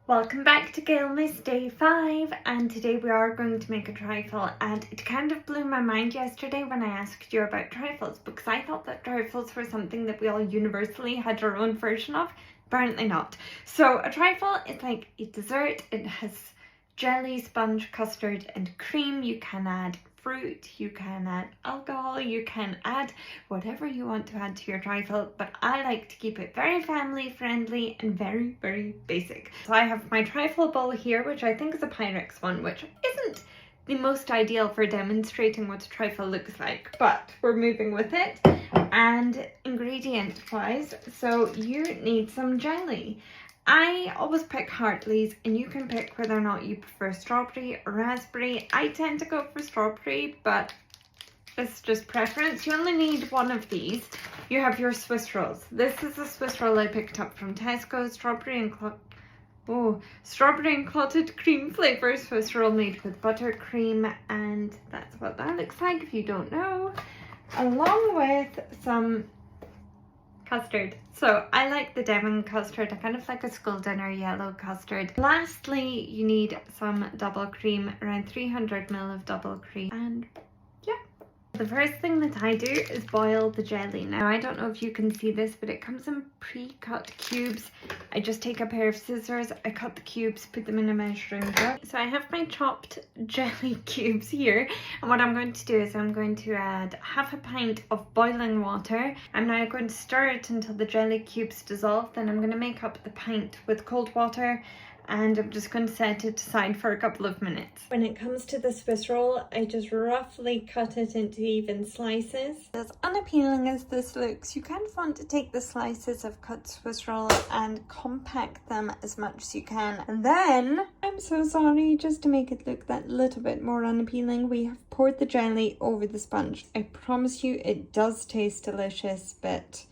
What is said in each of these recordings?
Welcome back to Gaelmas Day 5, and today we are going to make a trifle, and it kind of blew my mind yesterday when I asked you about trifles because I thought that trifles were something that we all universally had our own version of. Apparently not. So a trifle is like a dessert. It has jelly, sponge, custard and cream. You can add fruit, you can add alcohol, you can add whatever you want to add to your trifle, but I like to keep it very family friendly and very, very basic. So I have my trifle bowl here, which I think is a Pyrex one, which isn't the most ideal for demonstrating what a trifle looks like, but we're moving with it. And ingredient wise, so you need some jelly. I always pick Hartley's, and you can pick whether or not you prefer strawberry or raspberry. I tend to go for strawberry, but it's just preference. You only need one of these. You have your Swiss rolls. This is a Swiss roll I picked up from Tesco. Strawberry and clotted cream flavour Swiss roll made with buttercream, and that's what that looks like if you don't know. Along with some custard. So I like the Devon custard. I kind of like a school dinner yellow custard. Lastly, you need some double cream, around 300 ml of double cream, and yeah. The first thing that I do is boil the jelly. Now I don't know if you can see this, but it comes in pre-cut cubes. I just take a pair of scissors, I cut the cubes, put them in a measuring cup. So I have my chopped jelly cubes here, and what I'm going to do is I'm going to add half a pint of boiling water. I'm now going to stir it until the jelly cubes dissolve. Then I'm going to make up the pint with cold water, and I'm just going to set it aside for a couple of minutes. When it comes to the Swiss roll, I just roughly cut it into even slices. As unappealing as this looks, you kind of want to take the slices of cut Swiss roll and compact them as much as you can. And then, I'm so sorry, just to make it look that little bit more unappealing, we have poured the jelly over the sponge. I promise you it does taste delicious, but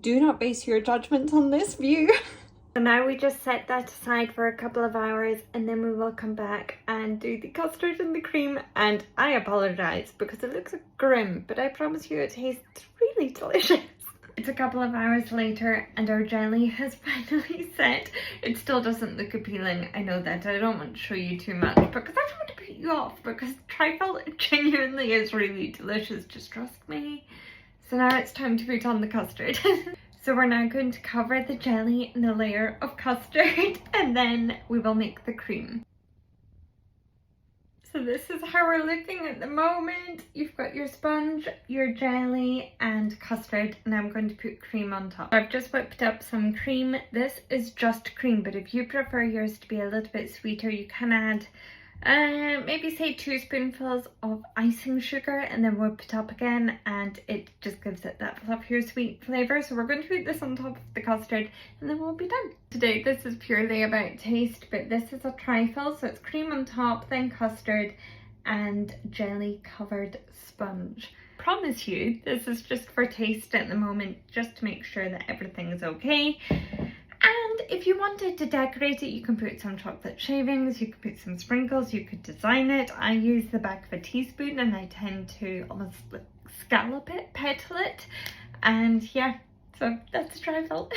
do not base your judgment on this view. So now we just set that aside for a couple of hours, and then we will come back and do the custard and the cream. And I apologise because it looks grim, but I promise you it tastes really delicious. It's a couple of hours later and our jelly has finally set. It still doesn't look appealing, I know that. I don't want to show you too much because I don't want to put you off, because trifle genuinely is really delicious, just trust me. So now it's time to put on the custard. So we're now going to cover the jelly in a layer of custard, and then we will make the cream. So this is how we're looking at the moment. You've got your sponge, your jelly and custard, and I'm going to put cream on top. I've just whipped up some cream. This is just cream, but if you prefer yours to be a little bit sweeter, you can add maybe say 2 spoonfuls of icing sugar and then whip it up again, and it just gives it that fluffier sweet flavour. So we're going to put this on top of the custard and then we'll be done. Today this is purely about taste, but this is a trifle, so it's cream on top, then custard and jelly covered sponge. Promise you this is just for taste at the moment, just to make sure that everything is okay. And if you wanted to decorate it, you can put some chocolate shavings, you could put some sprinkles, you could design it. I use the back of a teaspoon and I tend to almost like scallop it, petal it. And yeah, so that's a trifle.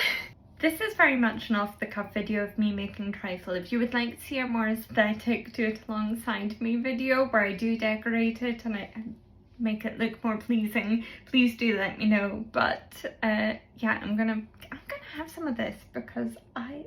This is very much an off-the-cuff video of me making trifle. If you would like to see a more aesthetic do it alongside me video where I do decorate it and I make it look more pleasing, please do let me know. But yeah, I'm gonna have some of this because I